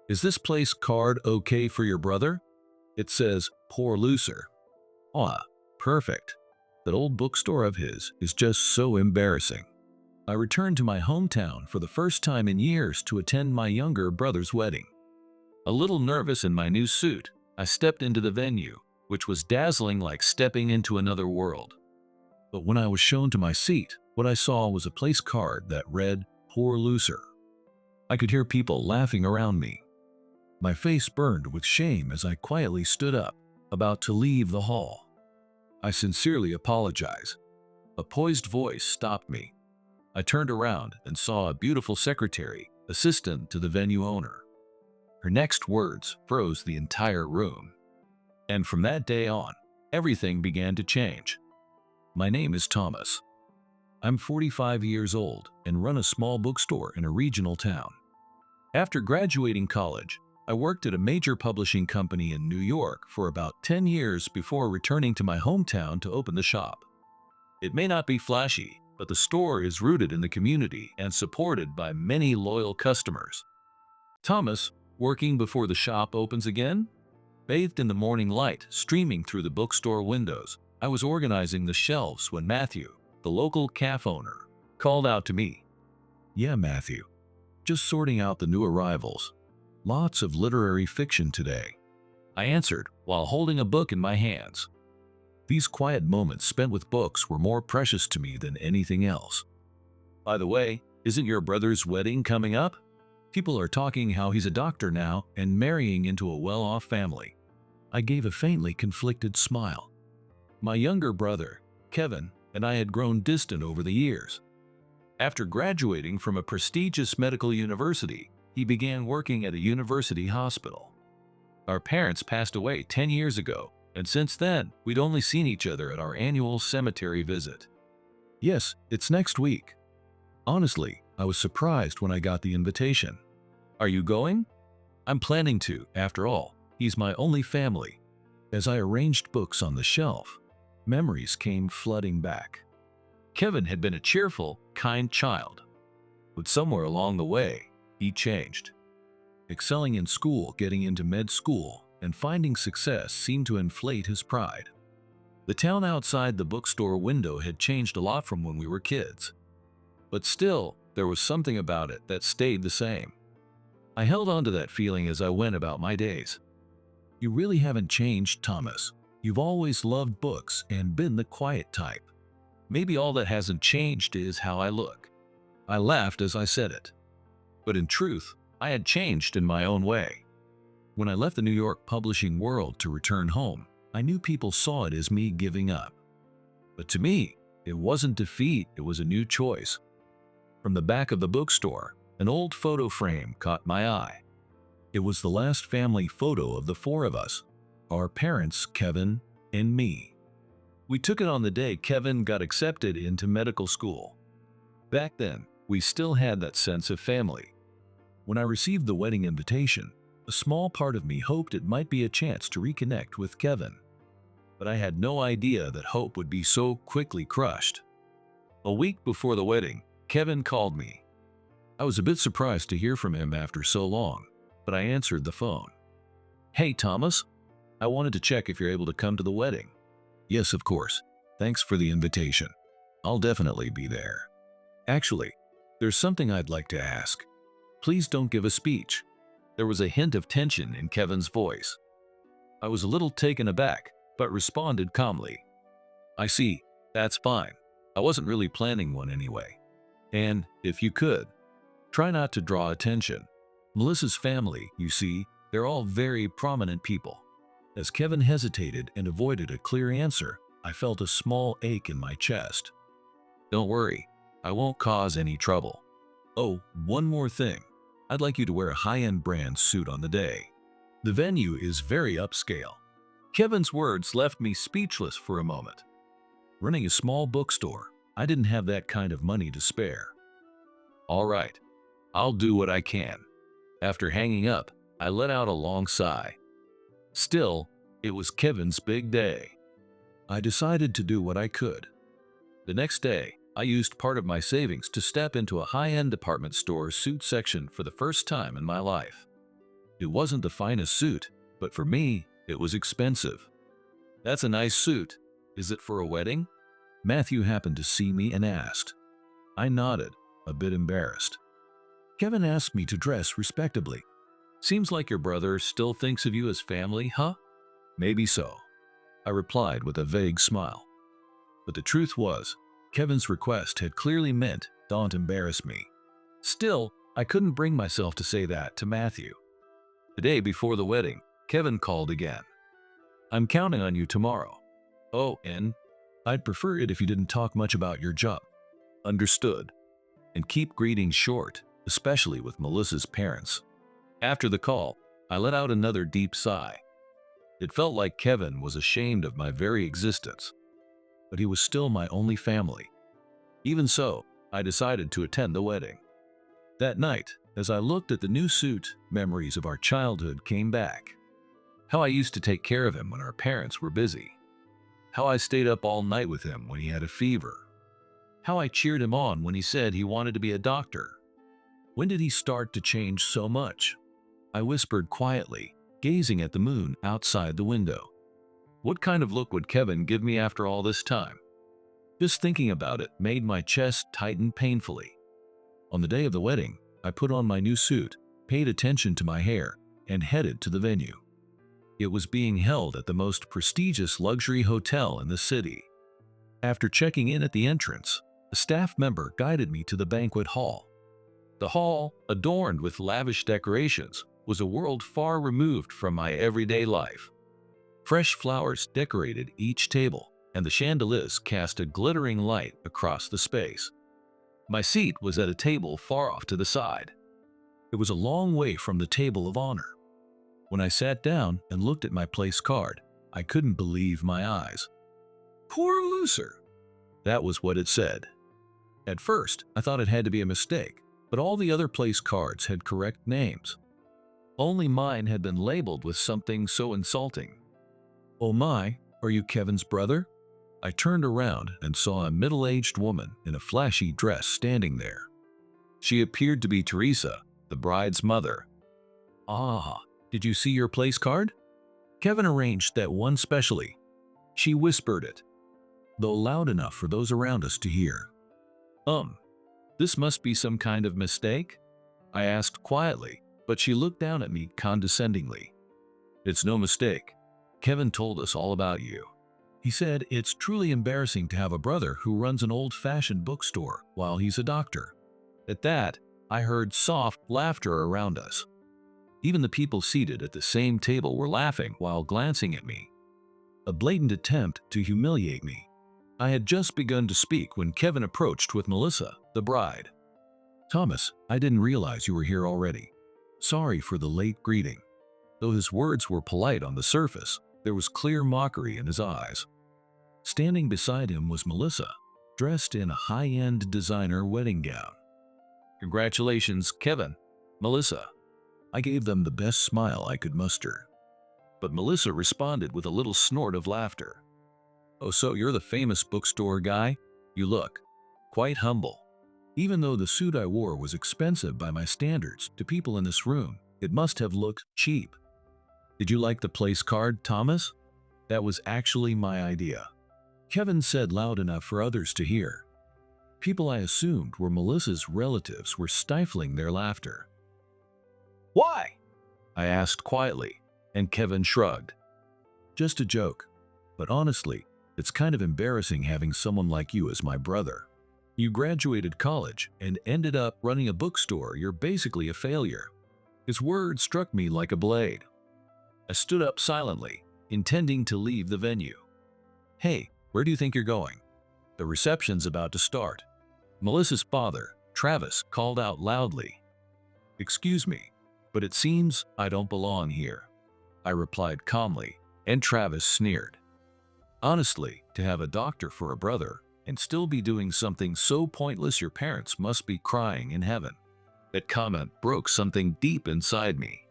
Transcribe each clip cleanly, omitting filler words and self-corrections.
Is this place card okay for your brother? It says, pour looser. Ah, perfect. That old bookstore of his is just so embarrassing. I returned to my hometown for the first time in years to attend my younger brother's wedding. A little nervous in my new suit, I stepped into the venue, which was dazzling like stepping into another world. But when I was shown to my seat, what I saw was a place card that read, pour looser. I could hear people laughing around me. My face burned with shame as I quietly stood up, about to leave the hall. I sincerely apologize. A poised voice stopped me. I turned around and saw a beautiful secretary, assistant to the venue owner. Her next words froze the entire room. And from that day on, everything began to change. My name is Thomas. I'm 45 years old and run a small bookstore in a regional town. After graduating college, I worked at a major publishing company in New York for about 10 years before returning to my hometown to open the shop. It may not be flashy, but the store is rooted in the community and supported by many loyal customers. Thomas, working before the shop opens again? Bathed in the morning light streaming through the bookstore windows, I was organizing the shelves when Matthew, the local cafe owner, called out to me. Yeah, Matthew. Just sorting out the new arrivals. Lots of literary fiction today, I answered while holding a book in my hands. These quiet moments spent with books were more precious to me than anything else. By the way, isn't your brother's wedding coming up? People are talking how he's a doctor now and marrying into a well-off family. I gave a faintly conflicted smile. My younger brother, Kevin, and I had grown distant over the years. After graduating from a prestigious medical university, he began working at a university hospital. Our parents passed away 10 years ago, and since then, we'd only seen each other at our annual cemetery visit. Yes, it's next week. Honestly, I was surprised when I got the invitation. Are you going? I'm planning to, after all. He's my only family. As I arranged books on the shelf, memories came flooding back. Kevin had been a cheerful, kind child. But somewhere along the way, he changed. Excelling in school, getting into med school, and finding success seemed to inflate his pride. The town outside the bookstore window had changed a lot from when we were kids. But still, there was something about it that stayed the same. I held on to that feeling as I went about my days. You really haven't changed, Thomas. You've always loved books and been the quiet type. Maybe all that hasn't changed is how I look. I laughed as I said it. But in truth, I had changed in my own way. When I left the New York publishing world to return home, I knew people saw it as me giving up. But to me, it wasn't defeat, it was a new choice. From the back of the bookstore, an old photo frame caught my eye. It was the last family photo of the four of us, our parents, Kevin, and me. We took it on the day Kevin got accepted into medical school. Back then, we still had that sense of family. When I received the wedding invitation, a small part of me hoped it might be a chance to reconnect with Kevin. But I had no idea that hope would be so quickly crushed. A week before the wedding, Kevin called me. I was a bit surprised to hear from him after so long, but I answered the phone. Hey, Thomas. I wanted to check if you're able to come to the wedding. Yes, of course. Thanks for the invitation. I'll definitely be there. Actually, there's something I'd like to ask. Please don't give a speech. There was a hint of tension in Kevin's voice. I was a little taken aback, but responded calmly. I see, that's fine. I wasn't really planning one anyway. And, if you could, try not to draw attention. Melissa's family, you see, they're all very prominent people. As Kevin hesitated and avoided a clear answer, I felt a small ache in my chest. Don't worry, I won't cause any trouble. Oh, one more thing. I'd like you to wear a high-end brand suit on the day. The venue is very upscale. Kevin's words left me speechless for a moment. Running a small bookstore, I didn't have that kind of money to spare. All right, I'll do what I can. After hanging up, I let out a long sigh. Still, it was Kevin's big day. I decided to do what I could. The next day, I used part of my savings to step into a high-end department store suit section for the first time in my life. It wasn't the finest suit, but for me, it was expensive. That's a nice suit. Is it for a wedding? Matthew happened to see me and asked. I nodded, a bit embarrassed. Kevin asked me to dress respectably. Seems like your brother still thinks of you as family, huh? Maybe so, I replied with a vague smile. But the truth was, Kevin's request had clearly meant don't embarrass me. Still, I couldn't bring myself to say that to Matthew. The day before the wedding, Kevin called again. I'm counting on you tomorrow. Oh, and I'd prefer it if you didn't talk much about your job. Understood. And keep greetings short, especially with Melissa's parents. After the call, I let out another deep sigh. It felt like Kevin was ashamed of my very existence. But he was still my only family. Even so, I decided to attend the wedding. That night, as I looked at the new suit, memories of our childhood came back. How I used to take care of him when our parents were busy. How I stayed up all night with him when he had a fever. How I cheered him on when he said he wanted to be a doctor. When did he start to change so much? I whispered quietly, gazing at the moon outside the window. What kind of look would Kevin give me after all this time? Just thinking about it made my chest tighten painfully. On the day of the wedding, I put on my new suit, paid attention to my hair, and headed to the venue. It was being held at the most prestigious luxury hotel in the city. After checking in at the entrance, a staff member guided me to the banquet hall. The hall, adorned with lavish decorations, was a world far removed from my everyday life. Fresh flowers decorated each table, and the chandeliers cast a glittering light across the space. My seat was at a table far off to the side. It was a long way from the table of honor. When I sat down and looked at my place card, I couldn't believe my eyes. Poor loser! That was what it said. At first, I thought it had to be a mistake, but all the other place cards had correct names. Only mine had been labeled with something so insulting. Oh my, are you Kevin's brother? I turned around and saw a middle-aged woman in a flashy dress standing there. She appeared to be Teresa, the bride's mother. Ah, did you see your place card? Kevin arranged that one specially. She whispered it, though loud enough for those around us to hear. This must be some kind of mistake? I asked quietly, but she looked down at me condescendingly. It's no mistake. Kevin told us all about you. He said it's truly embarrassing to have a brother who runs an old-fashioned bookstore while he's a doctor. At that, I heard soft laughter around us. Even the people seated at the same table were laughing while glancing at me. A blatant attempt to humiliate me. I had just begun to speak when Kevin approached with Melissa, the bride. Thomas, I didn't realize you were here already. Sorry for the late greeting. Though his words were polite on the surface, there was clear mockery in his eyes. Standing beside him was Melissa, dressed in a high-end designer wedding gown. Congratulations, Kevin. Melissa. I gave them the best smile I could muster. But Melissa responded with a little snort of laughter. Oh, so you're the famous bookstore guy? You look quite humble. Even though the suit I wore was expensive by my standards, to people in this room, it must have looked cheap. Did you like the place card, Thomas? That was actually my idea. Kevin said loud enough for others to hear. People I assumed were Melissa's relatives were stifling their laughter. Why? I asked quietly, and Kevin shrugged. Just a joke, but honestly, it's kind of embarrassing having someone like you as my brother. You graduated college and ended up running a bookstore. You're basically a failure. His words struck me like a blade. I stood up silently, intending to leave the venue. Hey, where do you think you're going? The reception's about to start. Melissa's father, Travis, called out loudly. Excuse me, but it seems I don't belong here. I replied calmly, and Travis sneered. Honestly, to have a doctor for a brother and still be doing something so pointless, your parents must be crying in heaven. That comment broke something deep inside me.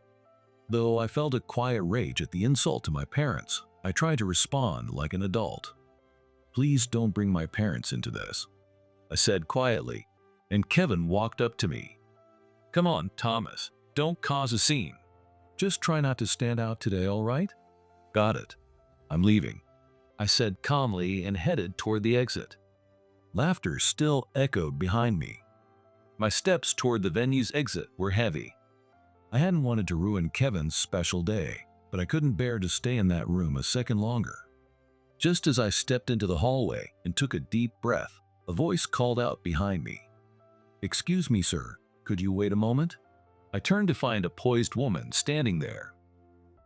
Though I felt a quiet rage at the insult to my parents, I tried to respond like an adult. Please don't bring my parents into this, I said quietly, and Kevin walked up to me. Come on, Thomas, don't cause a scene. Just try not to stand out today, all right? Got it. I'm leaving, I said calmly and headed toward the exit. Laughter still echoed behind me. My steps toward the venue's exit were heavy. I hadn't wanted to ruin Kevin's special day, but I couldn't bear to stay in that room a second longer. Just as I stepped into the hallway and took a deep breath, a voice called out behind me. "Excuse me, sir, could you wait a moment?" I turned to find a poised woman standing there.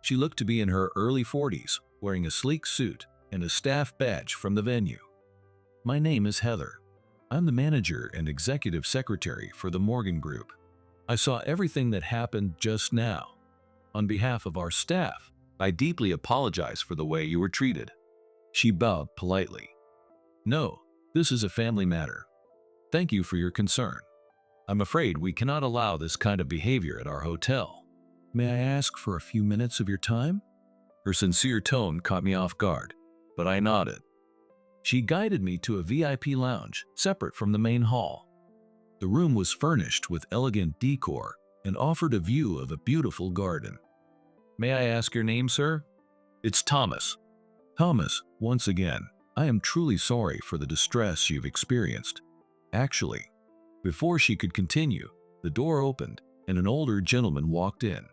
She looked to be in her early 40s, wearing a sleek suit and a staff badge from the venue. "My name is Heather. I'm the manager and executive secretary for the Morgan Group. I saw everything that happened just now. On behalf of our staff, I deeply apologize for the way you were treated." She bowed politely. "No, this is a family matter. Thank you for your concern. I'm afraid we cannot allow this kind of behavior at our hotel. May I ask for a few minutes of your time?" Her sincere tone caught me off guard, but I nodded. She guided me to a VIP lounge separate from the main hall. The room was furnished with elegant decor and offered a view of a beautiful garden. "May I ask your name, sir?" "It's Thomas." "Thomas, once again, I am truly sorry for the distress you've experienced." Actually, before she could continue, the door opened and an older gentleman walked in.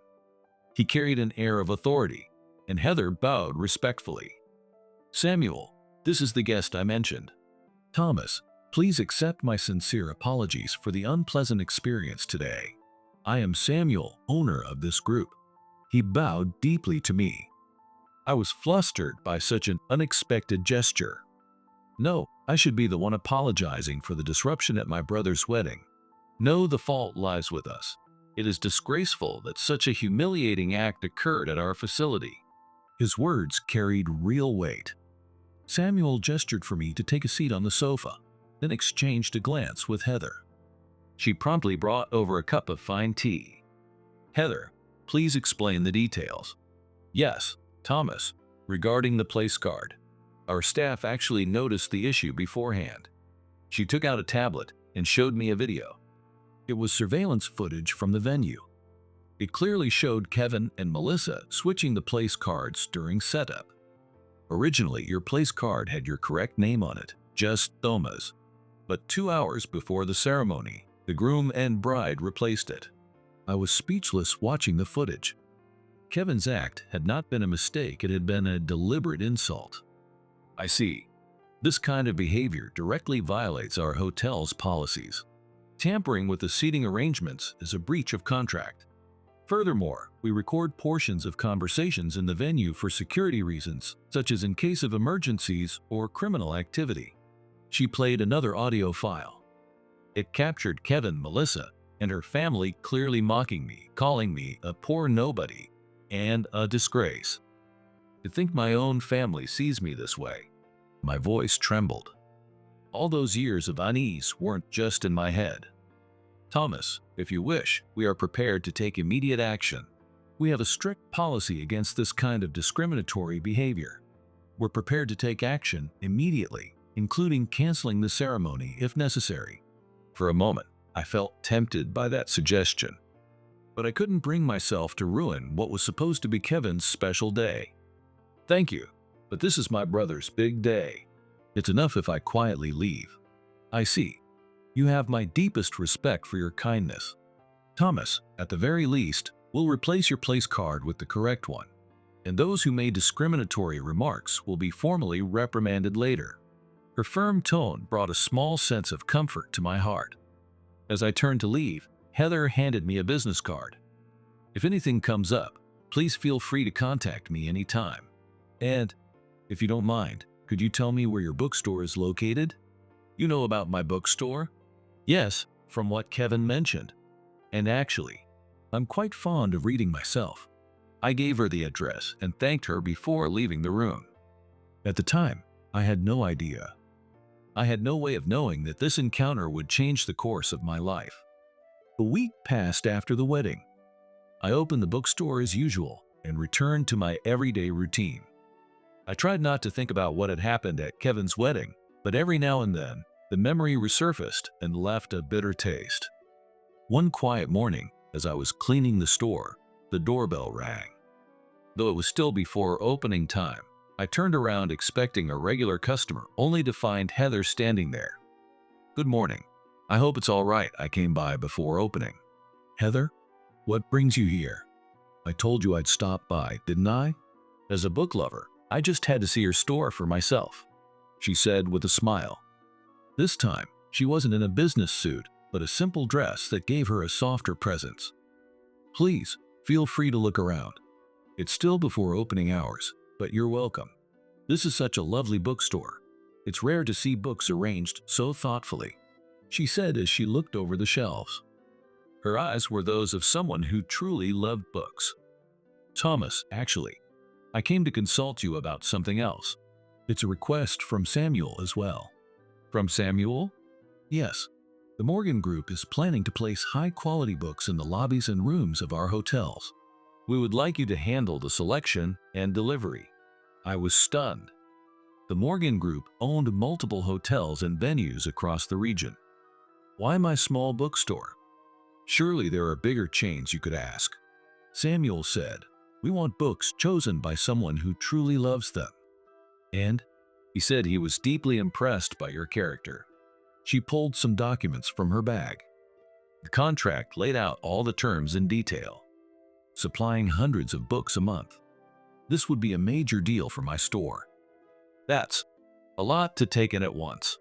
He carried an air of authority, and Heather bowed respectfully. "Samuel, this is the guest I mentioned." "Thomas, please accept my sincere apologies for the unpleasant experience today. I am Samuel, owner of this group." He bowed deeply to me. I was flustered by such an unexpected gesture. No, I should be the one apologizing for the disruption at my brother's wedding. No, the fault lies with us. It is disgraceful that such a humiliating act occurred at our facility. His words carried real weight. Samuel gestured for me to take a seat on the sofa, then exchanged a glance with Heather. She promptly brought over a cup of fine tea. "Heather, please explain the details." "Yes, Thomas, regarding the place card. Our staff actually noticed the issue beforehand." She took out a tablet and showed me a video. It was surveillance footage from the venue. It clearly showed Kevin and Melissa switching the place cards during setup. Originally, your place card had your correct name on it, just Thomas. But 2 hours before the ceremony, the groom and bride replaced it. I was speechless watching the footage. Kevin's act had not been a mistake, it had been a deliberate insult. I see. This kind of behavior directly violates our hotel's policies. Tampering with the seating arrangements is a breach of contract. Furthermore, we record portions of conversations in the venue for security reasons, such as in case of emergencies or criminal activity. She played another audio file. It captured Kevin, Melissa, and her family clearly mocking me, calling me a poor nobody and a disgrace. To think my own family sees me this way. My voice trembled. All those years of unease weren't just in my head. "Thomas, if you wish, we are prepared to take immediate action. We have a strict policy against this kind of discriminatory behavior. We're prepared to take action immediately, including canceling the ceremony if necessary." For a moment, I felt tempted by that suggestion. But I couldn't bring myself to ruin what was supposed to be Kevin's special day. "Thank you, but this is my brother's big day. It's enough if I quietly leave." "I see. You have my deepest respect for your kindness. Thomas, at the very least, we'll replace your place card with the correct one, and those who made discriminatory remarks will be formally reprimanded later." Her firm tone brought a small sense of comfort to my heart. As I turned to leave, Heather handed me a business card. "If anything comes up, please feel free to contact me anytime. And, if you don't mind, could you tell me where your bookstore is located?" "You know about my bookstore?" "Yes, from what Kevin mentioned. And actually, I'm quite fond of reading myself." I gave her the address and thanked her before leaving the room. At the time, I had no idea. I had no way of knowing that this encounter would change the course of my life. A week passed after the wedding. I opened the bookstore as usual and returned to my everyday routine. I tried not to think about what had happened at Kevin's wedding, but every now and then, the memory resurfaced and left a bitter taste. One quiet morning, as I was cleaning the store, the doorbell rang. Though it was still before opening time, I turned around expecting a regular customer, only to find Heather standing there. "Good morning. I hope it's all right I came by before opening." "Heather, what brings you here? I told you I'd stop by, didn't I?" "As a book lover, I just had to see your store for myself," she said with a smile. This time, she wasn't in a business suit, but a simple dress that gave her a softer presence. "Please, feel free to look around. It's still before opening hours, but you're welcome. This is such a lovely bookstore. It's rare to see books arranged so thoughtfully," she said as she looked over the shelves. Her eyes were those of someone who truly loved books. "Thomas, actually, I came to consult you about something else. It's a request from Samuel as well." "From Samuel?" "Yes. The Morgan Group is planning to place high-quality books in the lobbies and rooms of our hotels. We would like you to handle the selection and delivery." I was stunned. The Morgan Group owned multiple hotels and venues across the region. Why my small bookstore? Surely there are bigger chains you could ask. Samuel said, "We want books chosen by someone who truly loves them." "And?" He said he was deeply impressed by your character. She pulled some documents from her bag. The contract laid out all the terms in detail. Supplying hundreds of books a month. This would be a major deal for my store. That's a lot to take in at once.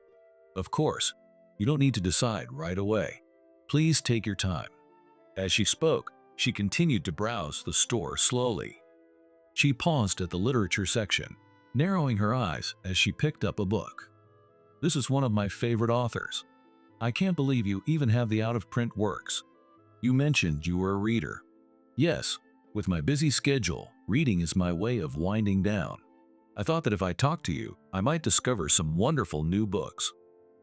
Of course, you don't need to decide right away. Please take your time. As she spoke, she continued to browse the store slowly. She paused at the literature section, narrowing her eyes as she picked up a book. "This is one of my favorite authors. I can't believe you even have the out-of-print works. You mentioned you were a reader." "Yes, with my busy schedule, reading is my way of winding down. I thought that if I talked to you, I might discover some wonderful new books."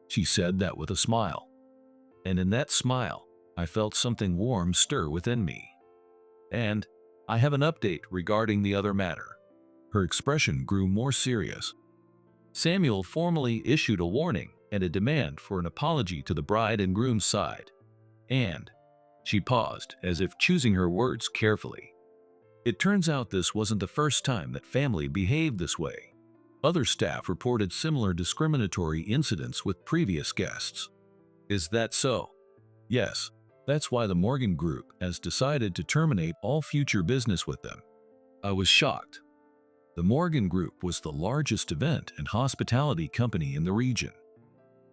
She said that with a smile. And in that smile, I felt something warm stir within me. "And I have an update regarding the other matter." Her expression grew more serious. "Samuel formally issued a warning and a demand for an apology to the bride and groom's side. And," she paused as if choosing her words carefully, "it turns out this wasn't the first time that family behaved this way. Other staff reported similar discriminatory incidents with previous guests." "Is that so?" "Yes. That's why the Morgan Group has decided to terminate all future business with them." I was shocked. The Morgan Group was the largest event and hospitality company in the region.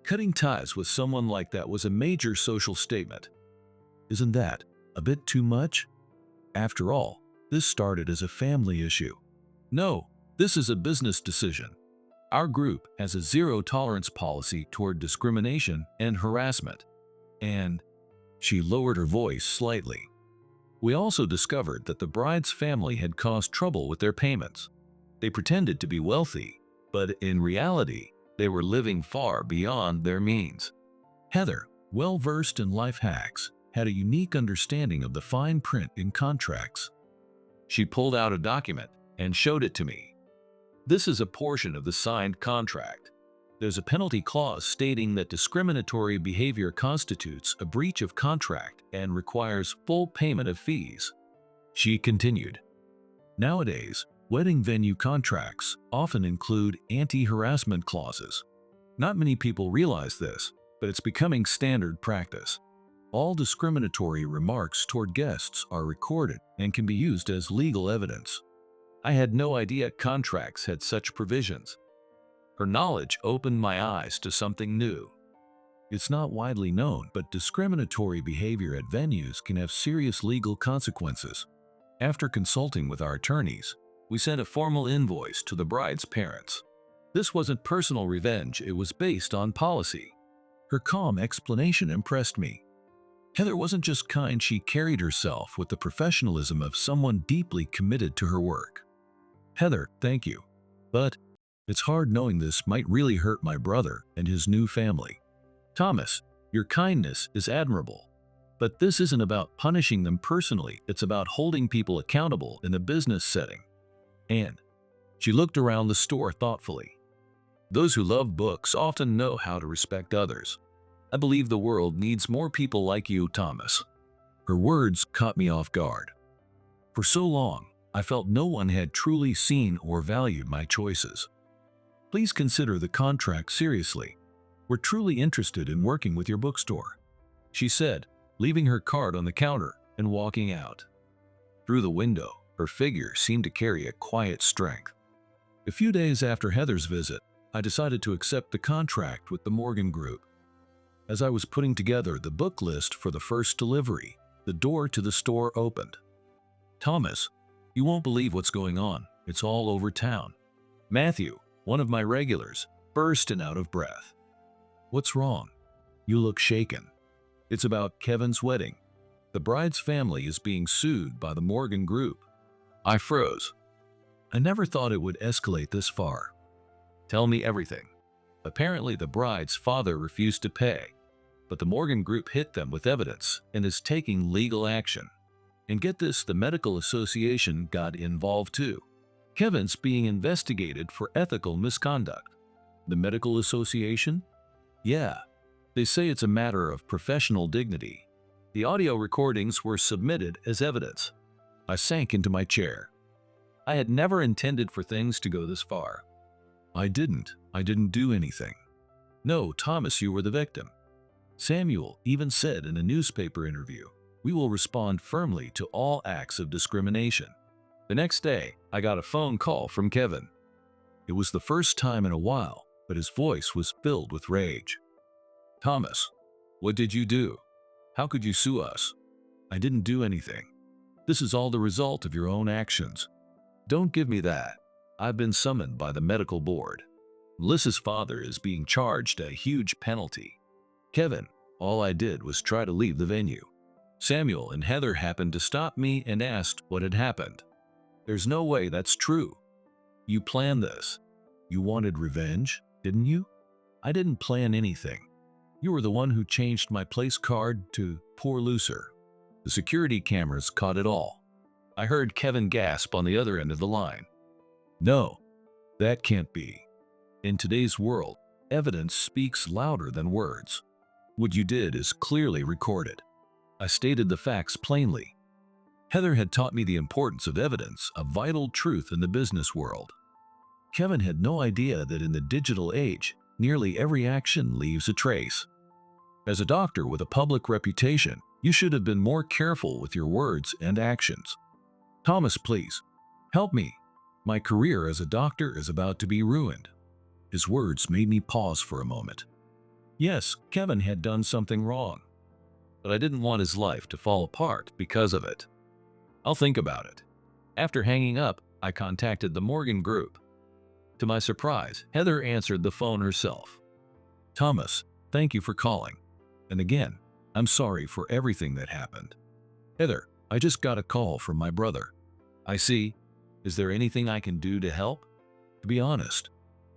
Cutting ties with someone like that was a major social statement. Isn't that a bit too much? After all, this started as a family issue. "No, this is a business decision. Our group has a zero-tolerance policy toward discrimination and harassment. And," she lowered her voice slightly, "we also discovered that the bride's family had caused trouble with their payments. They pretended to be wealthy, but in reality, they were living far beyond their means." Heather, well-versed in life hacks, had a unique understanding of the fine print in contracts. She pulled out a document and showed it to me. "This is a portion of the signed contract. There's a penalty clause stating that discriminatory behavior constitutes a breach of contract and requires full payment of fees." She continued, "Nowadays, wedding venue contracts often include anti-harassment clauses. Not many people realize this, but it's becoming standard practice. All discriminatory remarks toward guests are recorded and can be used as legal evidence." I had no idea contracts had such provisions. Her knowledge opened my eyes to something new. It's not widely known, but discriminatory behavior at venues can have serious legal consequences. After consulting with our attorneys, we sent a formal invoice to the bride's parents. This wasn't personal revenge, it was based on policy. Her calm explanation impressed me. Heather wasn't just kind, she carried herself with the professionalism of someone deeply committed to her work. "Heather, thank you. But it's hard knowing this might really hurt my brother and his new family. Thomas, your kindness is admirable. But this isn't about punishing them personally, it's about holding people accountable in a business setting." And she looked around the store thoughtfully. "Those who love books often know how to respect others. I believe the world needs more people like you, Thomas." Her words caught me off guard. For so long, I felt no one had truly seen or valued my choices. Please consider the contract seriously. We're truly interested in working with your bookstore, she said, leaving her card on the counter and walking out. Through the window, her figure seemed to carry a quiet strength. A few days after Heather's visit, I decided to accept the contract with the Morgan Group. As I was putting together the book list for the first delivery, the door to the store opened. "Thomas, you won't believe what's going on. It's all over town." Matthew, one of my regulars, burst in out of breath. "What's wrong? You look shaken." "It's about Kevin's wedding. The bride's family is being sued by the Morgan Group." I froze. I never thought it would escalate this far. "Tell me everything." Apparently, the bride's father refused to pay, but the Morgan Group hit them with evidence and is taking legal action. And get this, the medical association got involved too. Kevin's being investigated for ethical misconduct. The medical association? Yeah, they say it's a matter of professional dignity. The audio recordings were submitted as evidence. I sank into my chair. I had never intended for things to go this far. I didn't do anything. "No, Thomas, you were the victim." Samuel even said in a newspaper interview, "We will respond firmly to all acts of discrimination." The next day, I got a phone call from Kevin. It was the first time in a while, but his voice was filled with rage. "Thomas, what did you do? How could you sue us?" "I didn't do anything. This is all the result of your own actions." "Don't give me that. I've been summoned by the medical board. Melissa's father is being charged a huge penalty." "Kevin, all I did was try to leave the venue. Samuel and Heather happened to stop me and asked what had happened." "There's no way that's true. You planned this. You wanted revenge, didn't you?" "I didn't plan anything. You were the one who changed my place card to Poor Loser." The security cameras caught it all. I heard Kevin gasp on the other end of the line. "No, that can't be. In today's world, evidence speaks louder than words. What you did is clearly recorded." I stated the facts plainly. Heather had taught me the importance of evidence, a vital truth in the business world. Kevin had no idea that in the digital age, nearly every action leaves a trace. As a doctor with a public reputation, you should have been more careful with your words and actions. "Thomas, please, help me. My career as a doctor is about to be ruined." His words made me pause for a moment. Yes, Kevin had done something wrong, but I didn't want his life to fall apart because of it. "I'll think about it." After hanging up, I contacted the Morgan Group. To my surprise, Heather answered the phone herself. "Thomas, thank you for calling. And again, I'm sorry for everything that happened." "Heather, I just got a call from my brother." "I see. Is there anything I can do to help?" "To be honest,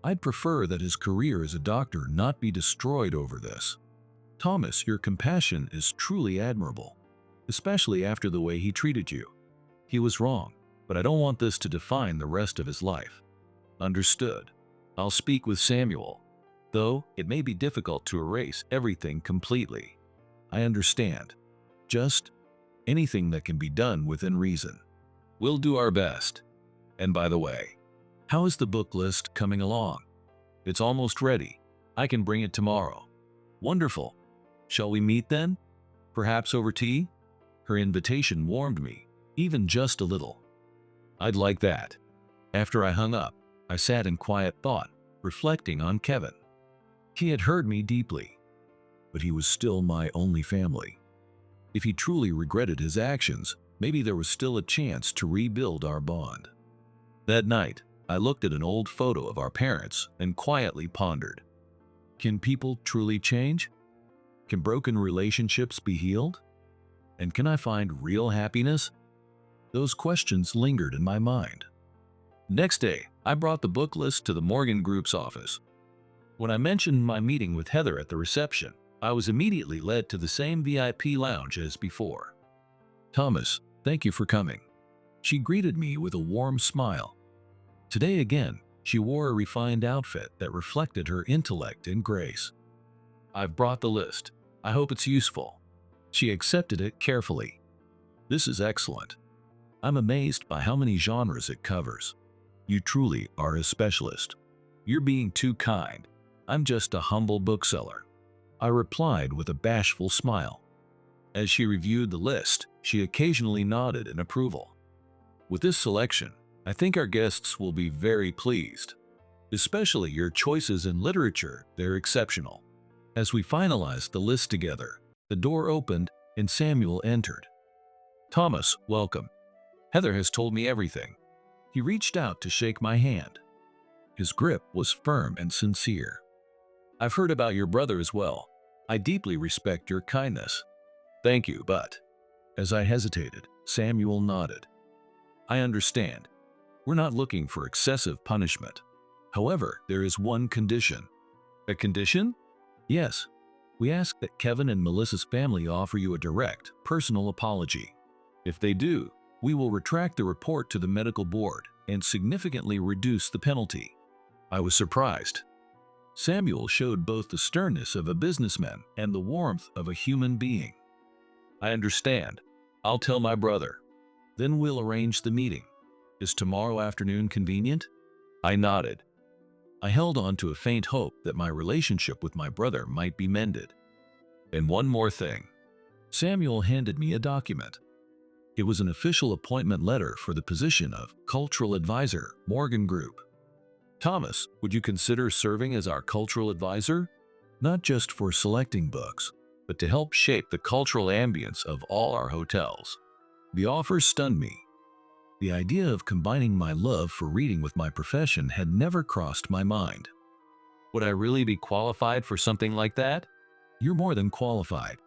I'd prefer that his career as a doctor not be destroyed over this. Thomas, your compassion is truly admirable, especially after the way he treated you. He was wrong, but I don't want this to define the rest of his life." "Understood. I'll speak with Samuel, though it may be difficult to erase everything completely." "I understand. Just anything that can be done within reason." "We'll do our best. And by the way, how is the book list coming along?" "It's almost ready. I can bring it tomorrow." "Wonderful. Shall we meet then? Perhaps over tea?" Her invitation warmed me, even just a little. "I'd like that." After I hung up, I sat in quiet thought, reflecting on Kevin. He had hurt me deeply, but he was still my only family. If he truly regretted his actions, maybe there was still a chance to rebuild our bond. That night, I looked at an old photo of our parents and quietly pondered. Can people truly change? Can broken relationships be healed? And can I find real happiness? Those questions lingered in my mind. Next day, I brought the book list to the Morgan Group's office. When I mentioned my meeting with Heather at the reception, I was immediately led to the same VIP lounge as before. "Thomas, thank you for coming." She greeted me with a warm smile. Today again, she wore a refined outfit that reflected her intellect and grace. "I've brought the list. I hope it's useful." She accepted it carefully. "This is excellent. I'm amazed by how many genres it covers. You truly are a specialist. You're being too kind. I'm just a humble bookseller, I replied with a bashful smile. As she reviewed the list, she occasionally nodded in approval. With this selection, I think our guests will be very pleased. Especially your choices in literature, they're exceptional. As we finalized the list together, the door opened and Samuel entered. Thomas, welcome. Heather has told me everything. He reached out to shake my hand. His grip was firm and sincere. I've heard about your brother as well. I deeply respect your kindness. Thank you, but… As I hesitated, Samuel nodded. I understand. We're not looking for excessive punishment. However, there is one condition. A condition? Yes. We ask that Kevin and Melissa's family offer you a direct, personal apology. If they do, we will retract the report to the medical board and significantly reduce the penalty. I was surprised. Samuel showed both the sternness of a businessman and the warmth of a human being. I understand. I'll tell my brother. Then we'll arrange the meeting. Is tomorrow afternoon convenient? I nodded. I held on to a faint hope that my relationship with my brother might be mended. And one more thing. Samuel handed me a document. It was an official appointment letter for the position of Cultural Advisor, Morgan Group. Thomas, would you consider serving as our cultural advisor? Not just for selecting books, but to help shape the cultural ambience of all our hotels. The offer stunned me. The idea of combining my love for reading with my profession had never crossed my mind. Would I really be qualified for something like that? You're more than qualified.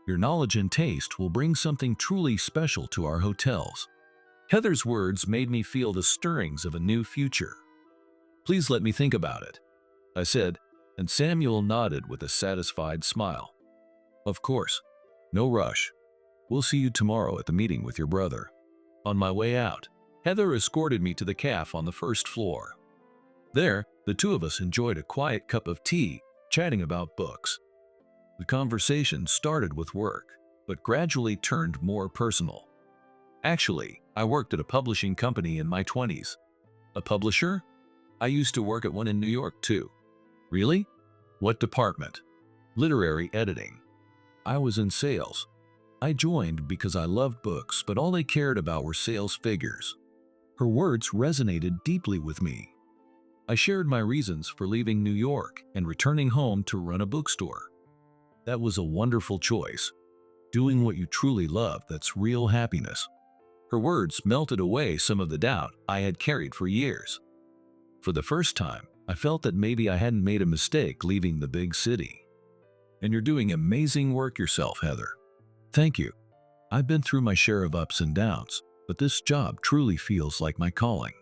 Your knowledge and taste will bring something truly special to our hotels. Heather's words made me feel the stirrings of a new future. Please let me think about it, I said, and Samuel nodded with a satisfied smile. Of course. No rush. We'll see you tomorrow at the meeting with your brother. On my way out, Heather escorted me to the cafe on the first floor. There, the two of us enjoyed a quiet cup of tea, chatting about books. The conversation started with work, but gradually turned more personal. Actually, I worked at a publishing company in my 20s. A publisher? I used to work at one in New York too. Really? What department? Literary editing. I was in sales. I joined because I loved books, but all they cared about were sales figures. Her words resonated deeply with me. I shared my reasons for leaving New York and returning home to run a bookstore. That was a wonderful choice. Doing what you truly love, that's real happiness. Her words melted away some of the doubt I had carried for years. For the first time, I felt that maybe I hadn't made a mistake leaving the big city. And you're doing amazing work yourself, Heather. Thank you. I've been through my share of ups and downs, but this job truly feels like my calling.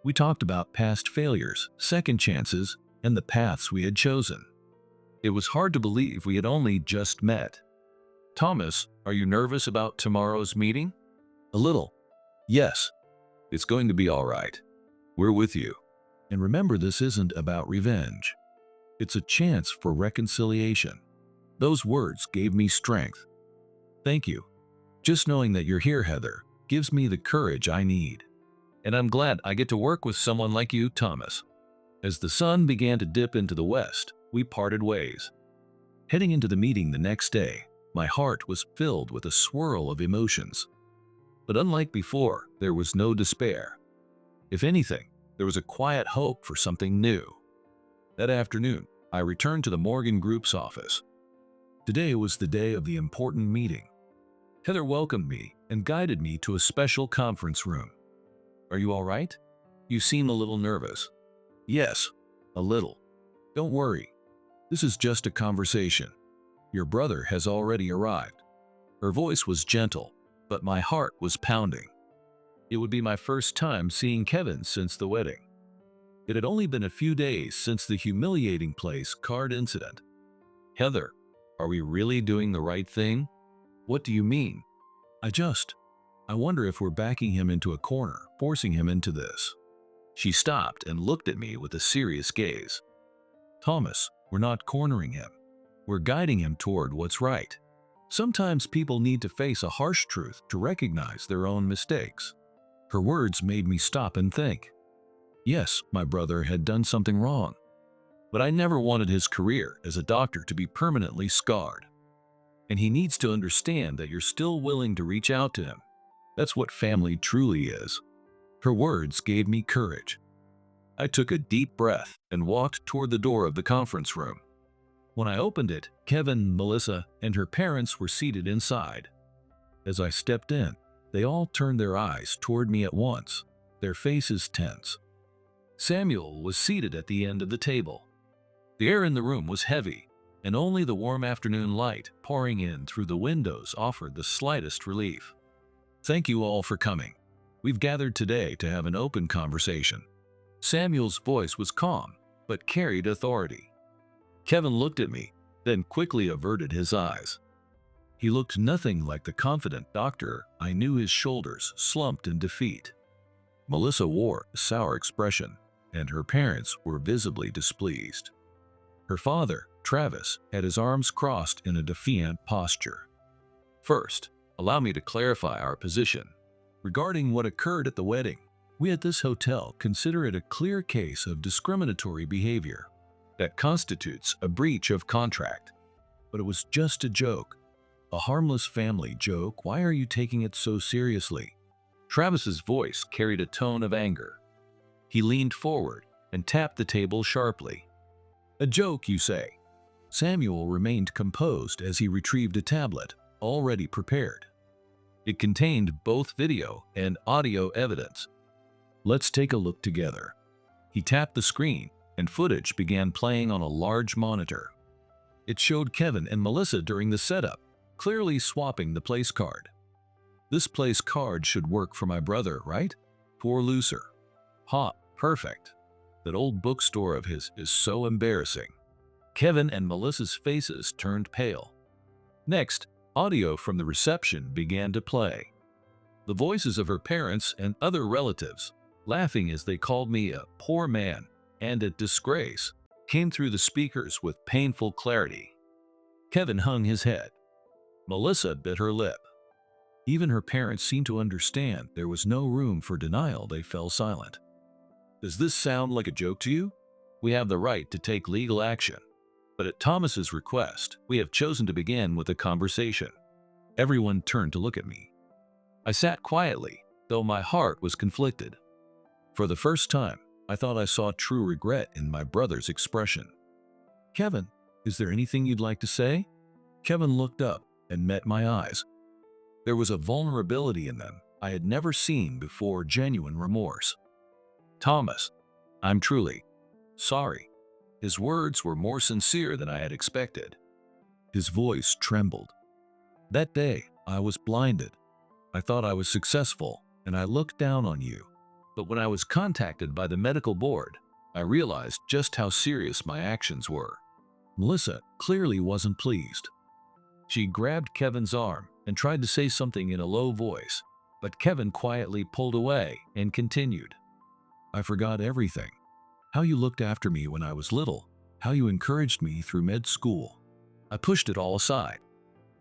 We talked about past failures, second chances, and the paths we had chosen. It was hard to believe we had only just met. Thomas, are you nervous about tomorrow's meeting? A little. Yes. It's going to be all right. We're with you. And remember, this isn't about revenge. It's a chance for reconciliation. Those words gave me strength. Thank you. Just knowing that you're here, Heather, gives me the courage I need. And I'm glad I get to work with someone like you, Thomas. As the sun began to dip into the west, we parted ways. Heading into the meeting the next day, my heart was filled with a swirl of emotions. But unlike before, there was no despair. If anything, there was a quiet hope for something new. That afternoon, I returned to the Morgan Group's office. Today was the day of the important meeting. Heather welcomed me and guided me to a special conference room. Are you all right? You seem a little nervous. Yes, a little. Don't worry. This is just a conversation. Your brother has already arrived. Her voice was gentle, but my heart was pounding. It would be my first time seeing Kevin since the wedding. It had only been a few days since the humiliating place card incident. Heather, are we really doing the right thing? What do you mean? I wonder if we're backing him into a corner, forcing him into this. She stopped and looked at me with a serious gaze. Thomas, we're not cornering him. We're guiding him toward what's right. Sometimes people need to face a harsh truth to recognize their own mistakes. Her words made me stop and think. Yes, my brother had done something wrong, but I never wanted his career as a doctor to be permanently scarred. And he needs to understand that you're still willing to reach out to him. That's what family truly is. Her words gave me courage. I took a deep breath and walked toward the door of the conference room. When I opened it, Kevin, Melissa, and her parents were seated inside. As I stepped in, they all turned their eyes toward me at once, their faces tense. Samuel was seated at the end of the table. The air in the room was heavy, and only the warm afternoon light pouring in through the windows offered the slightest relief. Thank you all for coming. We've gathered today to have an open conversation. Samuel's voice was calm, but carried authority. Kevin looked at me, then quickly averted his eyes. He looked nothing like the confident doctor I knew. His shoulders slumped in defeat. Melissa wore a sour expression, and her parents were visibly displeased. Her father, Travis, had his arms crossed in a defiant posture. First, allow me to clarify our position. Regarding what occurred at the wedding, we at this hotel consider it a clear case of discriminatory behavior that constitutes a breach of contract. But it was just a joke. A harmless family joke. Why are you taking it so seriously? Travis's voice carried a tone of anger. He leaned forward and tapped the table sharply. A joke, you say? Samuel remained composed as he retrieved a tablet, already prepared. It contained both video and audio evidence. Let's take a look together. He tapped the screen, and footage began playing on a large monitor. It showed Kevin and Melissa during the setup, clearly swapping the place card. This place card should work for my brother, right? Poor loser. Ha, perfect. That old bookstore of his is so embarrassing. Kevin and Melissa's faces turned pale. Next, audio from the reception began to play. The voices of her parents and other relatives, laughing as they called me a poor man and a disgrace, came through the speakers with painful clarity. Kevin hung his head. Melissa bit her lip. Even her parents seemed to understand there was no room for denial. They fell silent. Does this sound like a joke to you? We have the right to take legal action. But at Thomas's request, we have chosen to begin with a conversation. Everyone turned to look at me. I sat quietly, though my heart was conflicted. For the first time, I thought I saw true regret in my brother's expression. Kevin, is there anything you'd like to say? Kevin looked up and met my eyes. There was a vulnerability in them I had never seen before, genuine remorse. Thomas, I'm truly sorry. His words were more sincere than I had expected. His voice trembled. That day, I was blinded. I thought I was successful, and I looked down on you. But when I was contacted by the medical board, I realized just how serious my actions were. Melissa clearly wasn't pleased. She grabbed Kevin's arm and tried to say something in a low voice, but Kevin quietly pulled away and continued. I forgot everything. How you looked after me when I was little, how you encouraged me through med school. I pushed it all aside.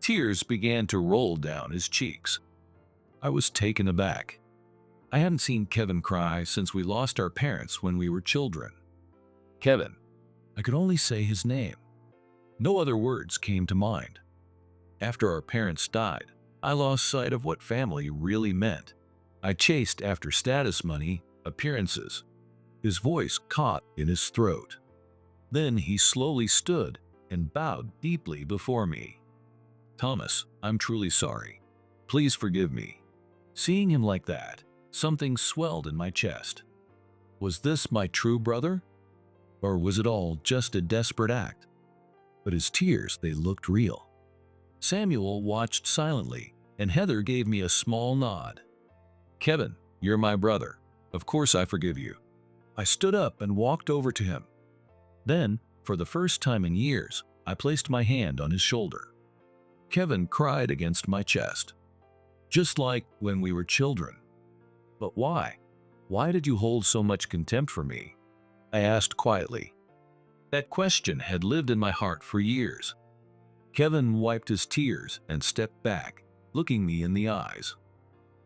Tears began to roll down his cheeks. I was taken aback. I hadn't seen Kevin cry since we lost our parents when we were children. Kevin. I could only say his name. No other words came to mind. After our parents died, I lost sight of what family really meant. I chased after status, money, appearances. His voice caught in his throat. Then he slowly stood and bowed deeply before me. Thomas, I'm truly sorry. Please forgive me. Seeing him like that, something swelled in my chest. Was this my true brother? Or was it all just a desperate act? But his tears, they looked real. Samuel watched silently, and Heather gave me a small nod. Kevin, you're my brother. Of course I forgive you. I stood up and walked over to him. Then, for the first time in years, I placed my hand on his shoulder. Kevin cried against my chest. Just like when we were children. But why? Why did you hold so much contempt for me? I asked quietly. That question had lived in my heart for years. Kevin wiped his tears and stepped back, looking me in the eyes.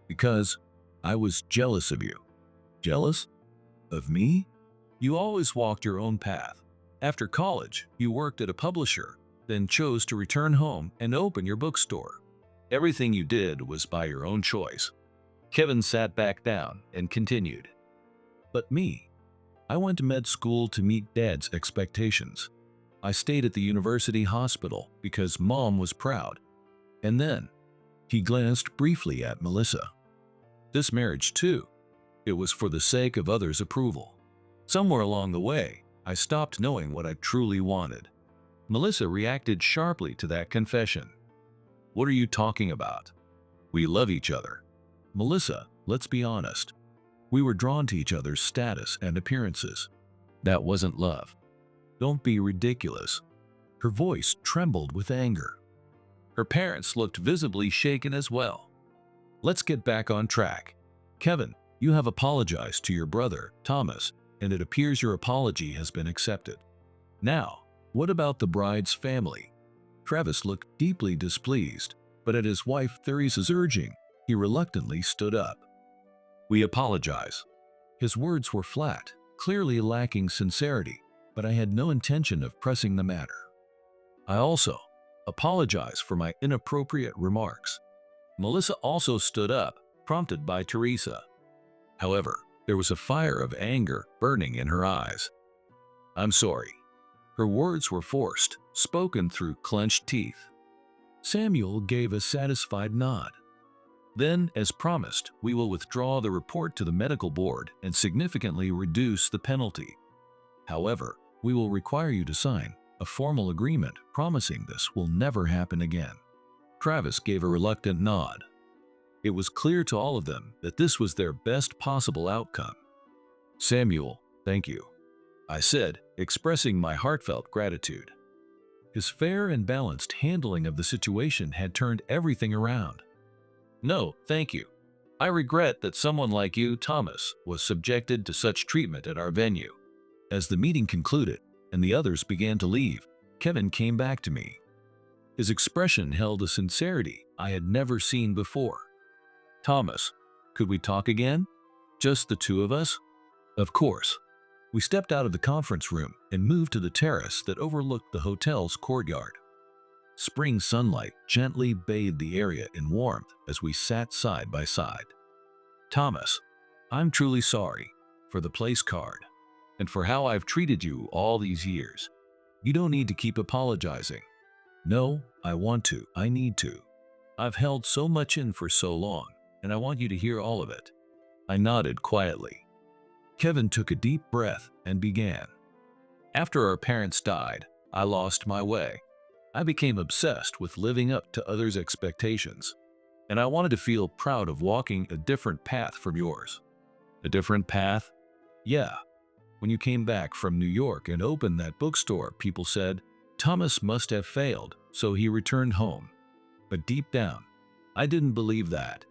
Because I was jealous of you. Jealous? Of me? You always walked your own path. After college, you worked at a publisher, then chose to return home and open your bookstore. Everything you did was by your own choice. Kevin sat back down and continued. But me, I went to med school to meet Dad's expectations. I stayed at the university hospital because Mom was proud. And then, he glanced briefly at Melissa. This marriage too. It was for the sake of others' approval. Somewhere along the way, I stopped knowing what I truly wanted. Melissa reacted sharply to that confession. What are you talking about? We love each other. Melissa, let's be honest. We were drawn to each other's status and appearances. That wasn't love. Don't be ridiculous. Her voice trembled with anger. Her parents looked visibly shaken as well. Let's get back on track. Kevin, you have apologized to your brother, Thomas, and it appears your apology has been accepted. Now, what about the bride's family? Travis looked deeply displeased, but at his wife Theresa's urging, he reluctantly stood up. We apologize. His words were flat, clearly lacking sincerity, but I had no intention of pressing the matter. I also apologize for my inappropriate remarks. Melissa also stood up, prompted by Teresa. However, there was a fire of anger burning in her eyes. I'm sorry. Her words were forced, spoken through clenched teeth. Samuel gave a satisfied nod. Then, as promised, we will withdraw the report to the medical board and significantly reduce the penalty. However, we will require you to sign a formal agreement promising this will never happen again. Travis gave a reluctant nod. It was clear to all of them that this was their best possible outcome. Samuel, thank you, I said, expressing my heartfelt gratitude. His fair and balanced handling of the situation had turned everything around. No, thank you. I regret that someone like you, Thomas, was subjected to such treatment at our venue. As the meeting concluded and the others began to leave, Kevin came back to me. His expression held a sincerity I had never seen before. Thomas, could we talk again? Just the two of us? Of course. We stepped out of the conference room and moved to the terrace that overlooked the hotel's courtyard. Spring sunlight gently bathed the area in warmth as we sat side by side. Thomas, I'm truly sorry for the place card and for how I've treated you all these years. You don't need to keep apologizing. No, I want to. I need to. I've held so much in for so long, and I want you to hear all of it. I nodded quietly. Kevin took a deep breath and began. After our parents died, I lost my way. I became obsessed with living up to others' expectations, and I wanted to feel proud of walking a different path from yours. A different path? Yeah. When you came back from New York and opened that bookstore, people said, Thomas must have failed, so he returned home. But deep down, I didn't believe that.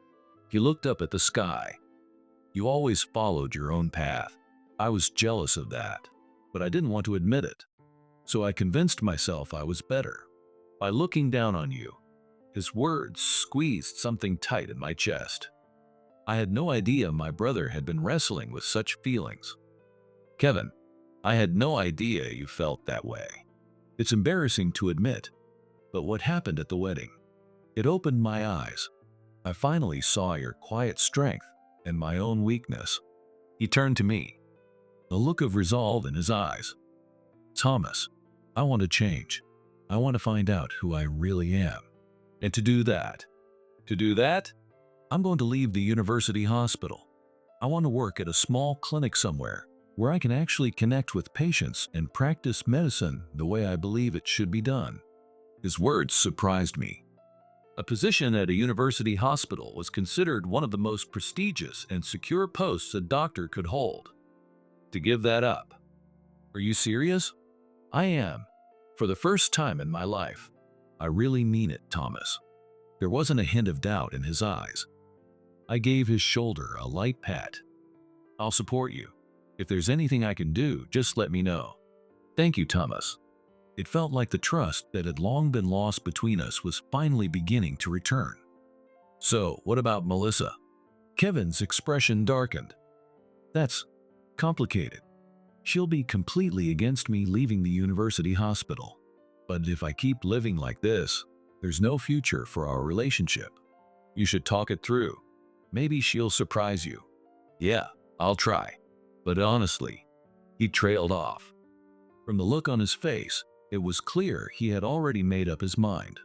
He looked up at the sky. You always followed your own path. I was jealous of that, but I didn't want to admit it. So I convinced myself I was better. By looking down on you, his words squeezed something tight in my chest. I had no idea my brother had been wrestling with such feelings. Kevin, I had no idea you felt that way. It's embarrassing to admit, but what happened at the wedding? It opened my eyes. I finally saw your quiet strength and my own weakness. He turned to me, a look of resolve in his eyes. Thomas, I want to change. I want to find out who I really am. And to do that, I'm going to leave the university hospital. I want to work at a small clinic somewhere where I can actually connect with patients and practice medicine the way I believe it should be done. His words surprised me. A position at a university hospital was considered one of the most prestigious and secure posts a doctor could hold. To give that up. Are you serious? I am. For the first time in my life. I really mean it, Thomas. There wasn't a hint of doubt in his eyes. I gave his shoulder a light pat. I'll support you. If there's anything I can do, just let me know. Thank you, Thomas. It felt like the trust that had long been lost between us was finally beginning to return. So, what about Melissa? Kevin's expression darkened. That's complicated. She'll be completely against me leaving the university hospital. But if I keep living like this, there's no future for our relationship. You should talk it through. Maybe she'll surprise you. Yeah, I'll try. But honestly, he trailed off. From the look on his face, it was clear he had already made up his mind.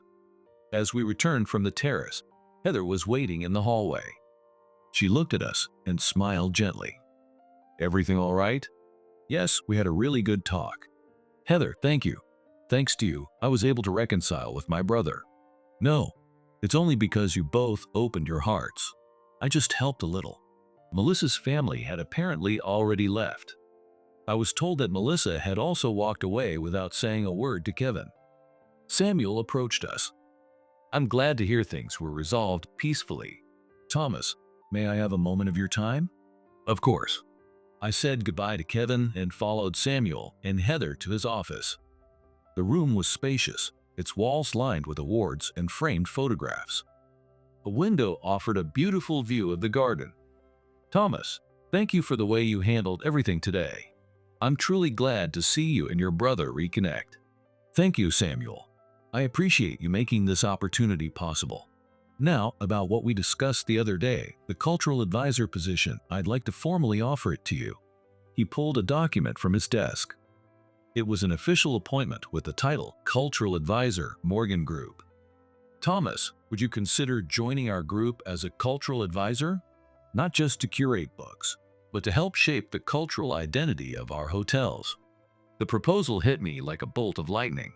As we returned from the terrace, Heather was waiting in the hallway. She looked at us and smiled gently. Everything all right? Yes, we had a really good talk. Heather, thank you. Thanks to you, I was able to reconcile with my brother. No, it's only because you both opened your hearts. I just helped a little. Melissa's family had apparently already left. I was told that Melissa had also walked away without saying a word to Kevin. Samuel approached us. I'm glad to hear things were resolved peacefully. Thomas, may I have a moment of your time? Of course. I said goodbye to Kevin and followed Samuel and Heather to his office. The room was spacious, its walls lined with awards and framed photographs. A window offered a beautiful view of the garden. Thomas, thank you for the way you handled everything today. I'm truly glad to see you and your brother reconnect. Thank you, Samuel. I appreciate you making this opportunity possible. Now, about what we discussed the other day, the cultural advisor position, I'd like to formally offer it to you. He pulled a document from his desk. It was an official appointment with the title Cultural Advisor, Morgan Group. Thomas, would you consider joining our group as a cultural advisor? Not just to curate books, but to help shape the cultural identity of our hotels. The proposal hit me like a bolt of lightning.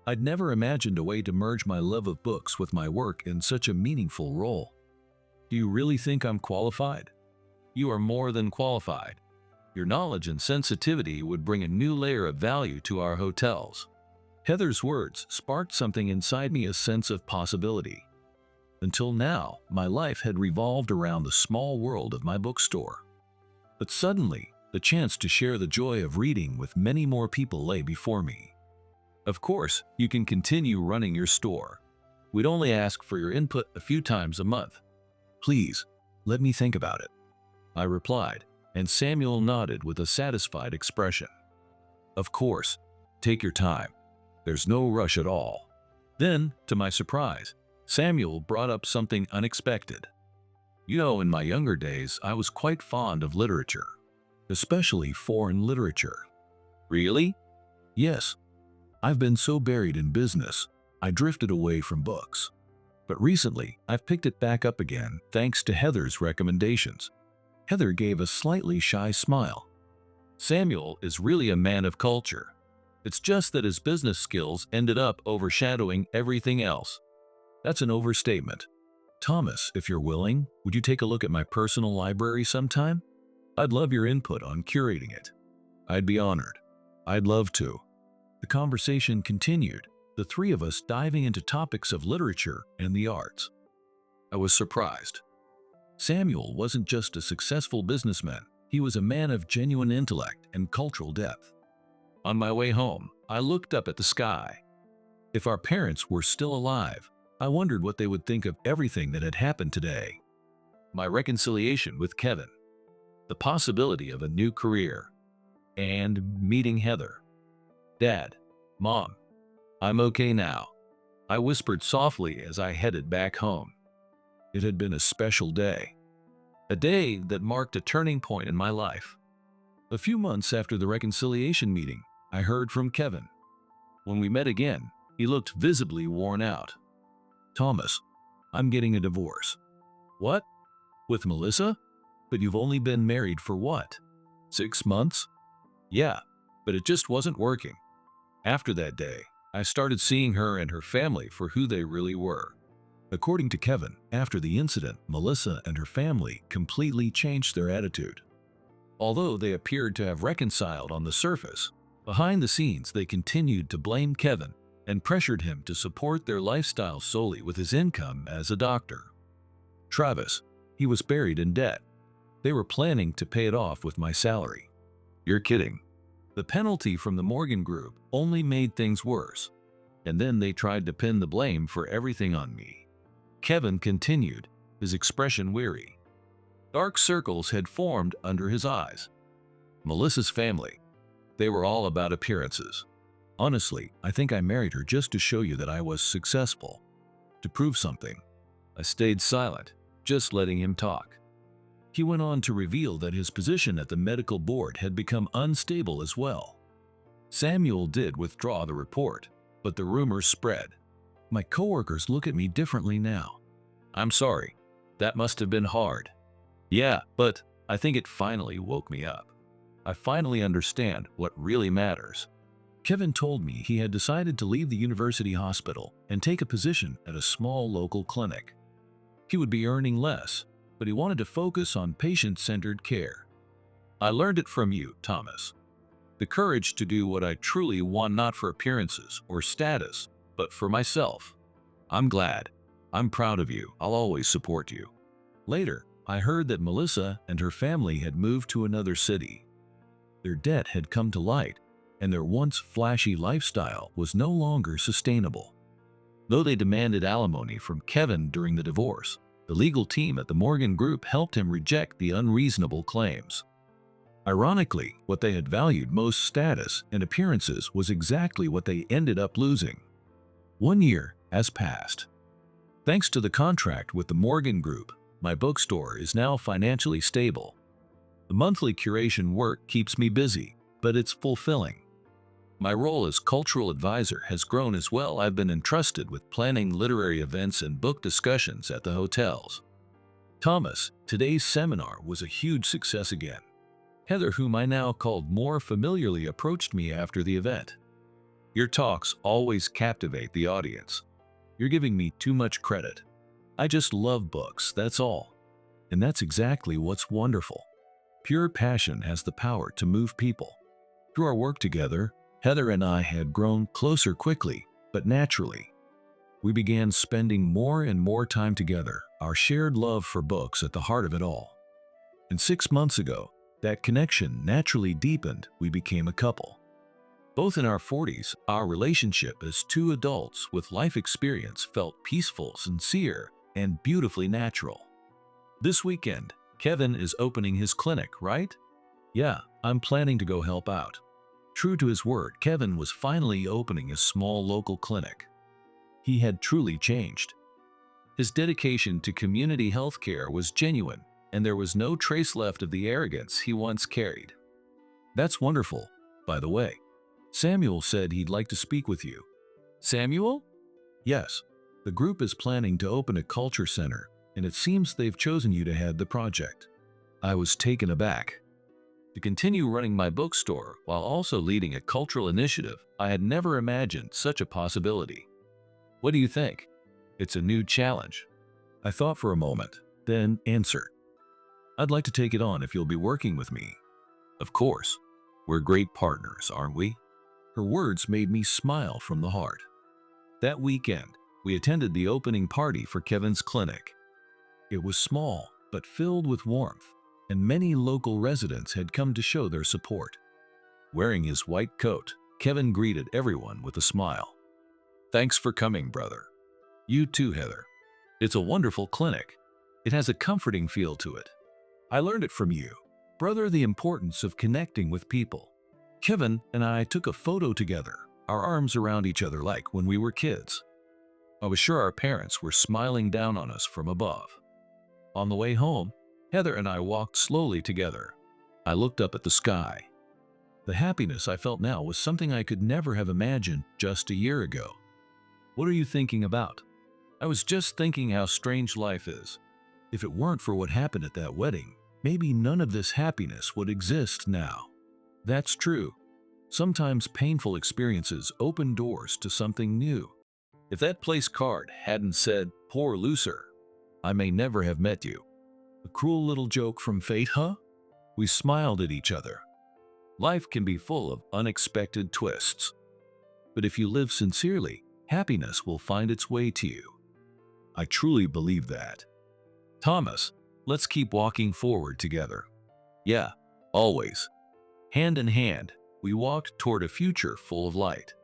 I'd never imagined a way to merge my love of books with my work in such a meaningful role. Do you really think I'm qualified? You are more than qualified. Your knowledge and sensitivity would bring a new layer of value to our hotels. Heather's words sparked something inside me, a sense of possibility. Until now, my life had revolved around the small world of my bookstore. But suddenly, the chance to share the joy of reading with many more people lay before me. Of course, you can continue running your store. We'd only ask for your input a few times a month. Please, let me think about it. I replied, and Samuel nodded with a satisfied expression. Of course, take your time. There's no rush at all. Then, to my surprise, Samuel brought up something unexpected. You know, in my younger days, I was quite fond of literature, especially foreign literature. Really? Yes. I've been so buried in business, I drifted away from books. But recently, I've picked it back up again thanks to Heather's recommendations. Heather gave a slightly shy smile. Samuel is really a man of culture. It's just that his business skills ended up overshadowing everything else. That's an overstatement. Thomas, if you're willing, would you take a look at my personal library sometime? I'd love your input on curating it. I'd be honored. I'd love to. The conversation continued, the three of us diving into topics of literature and the arts. I was surprised. Samuel wasn't just a successful businessman, he was a man of genuine intellect and cultural depth. On my way home, I looked up at the sky. If our parents were still alive, I wondered what they would think of everything that had happened today. My reconciliation with Kevin, the possibility of a new career, and meeting Heather. Dad, Mom, I'm okay now, I whispered softly as I headed back home. It had been a special day. A day that marked a turning point in my life. A few months after the reconciliation meeting, I heard from Kevin. When we met again, he looked visibly worn out. Thomas, I'm getting a divorce. What? With Melissa? But you've only been married for what? 6 months? Yeah, but it just wasn't working. After that day, I started seeing her and her family for who they really were. According to Kevin, after the incident, Melissa and her family completely changed their attitude. Although they appeared to have reconciled on the surface, behind the scenes they continued to blame Kevin and pressured him to support their lifestyle solely with his income as a doctor. Travis, he was buried in debt. They were planning to pay it off with my salary. You're kidding. The penalty from the Morgan Group only made things worse, and then they tried to pin the blame for everything on me. Kevin continued, his expression weary. Dark circles had formed under his eyes. Melissa's family. They were all about appearances. Honestly, I think I married her just to show you that I was successful. To prove something. I stayed silent, just letting him talk. He went on to reveal that his position at the medical board had become unstable as well. Samuel did withdraw the report, but the rumors spread. My coworkers look at me differently now. I'm sorry. That must have been hard. Yeah, but I think it finally woke me up. I finally understand what really matters. Kevin told me he had decided to leave the university hospital and take a position at a small local clinic. He would be earning less, but he wanted to focus on patient-centered care. I learned it from you, Thomas. The courage to do what I truly want, not for appearances or status, but for myself. I'm glad. I'm proud of you. I'll always support you. Later, I heard that Melissa and her family had moved to another city. Their debt had come to light, and their once flashy lifestyle was no longer sustainable. Though they demanded alimony from Kevin during the divorce, the legal team at the Morgan Group helped him reject the unreasonable claims. Ironically, what they had valued most, status and appearances, was exactly what they ended up losing. 1 year has passed. Thanks to the contract with the Morgan Group, my bookstore is now financially stable. The monthly curation work keeps me busy, but it's fulfilling. My role as cultural advisor has grown as well. I've been entrusted with planning literary events and book discussions at the hotels. Thomas, today's seminar was a huge success again. Heather, whom I now called more familiarly, approached me after the event. Your talks always captivate the audience. You're giving me too much credit. I just love books, that's all. And that's exactly what's wonderful. Pure passion has the power to move people. Through our work together, Heather and I had grown closer quickly, but naturally. We began spending more and more time together, our shared love for books at the heart of it all. And 6 months ago, that connection naturally deepened. We became a couple. Both in our 40s, our relationship as two adults with life experience felt peaceful, sincere, and beautifully natural. This weekend, Kevin is opening his clinic, right? Yeah, I'm planning to go help out. True to his word, Kevin was finally opening a small local clinic. He had truly changed. His dedication to community healthcare was genuine, and there was no trace left of the arrogance he once carried. That's wonderful, by the way. Samuel said he'd like to speak with you. Samuel? Yes. The group is planning to open a culture center, and it seems they've chosen you to head the project. I was taken aback. To continue running my bookstore while also leading a cultural initiative, I had never imagined such a possibility. What do you think? It's a new challenge. I thought for a moment, then answered. I'd like to take it on if you'll be working with me. Of course. We're great partners, aren't we? Her words made me smile from the heart. That weekend, we attended the opening party for Kevin's clinic. It was small, but filled with warmth, and many local residents had come to show their support. Wearing his white coat, Kevin greeted everyone with a smile. Thanks for coming, brother. You too, Heather. It's a wonderful clinic. It has a comforting feel to it. I learned it from you, brother, the importance of connecting with people. Kevin and I took a photo together, our arms around each other like when we were kids. I was sure our parents were smiling down on us from above. On the way home, Heather and I walked slowly together. I looked up at the sky. The happiness I felt now was something I could never have imagined just a year ago. What are you thinking about? I was just thinking how strange life is. If it weren't for what happened at that wedding, maybe none of this happiness would exist now. That's true. Sometimes painful experiences open doors to something new. If that place card hadn't said, "Poor loser," I may never have met you. A cruel little joke from fate, huh? We smiled at each other. Life can be full of unexpected twists. But if you live sincerely, happiness will find its way to you. I truly believe that. Thomas, let's keep walking forward together. Yeah, always. Hand in hand, we walked toward a future full of light.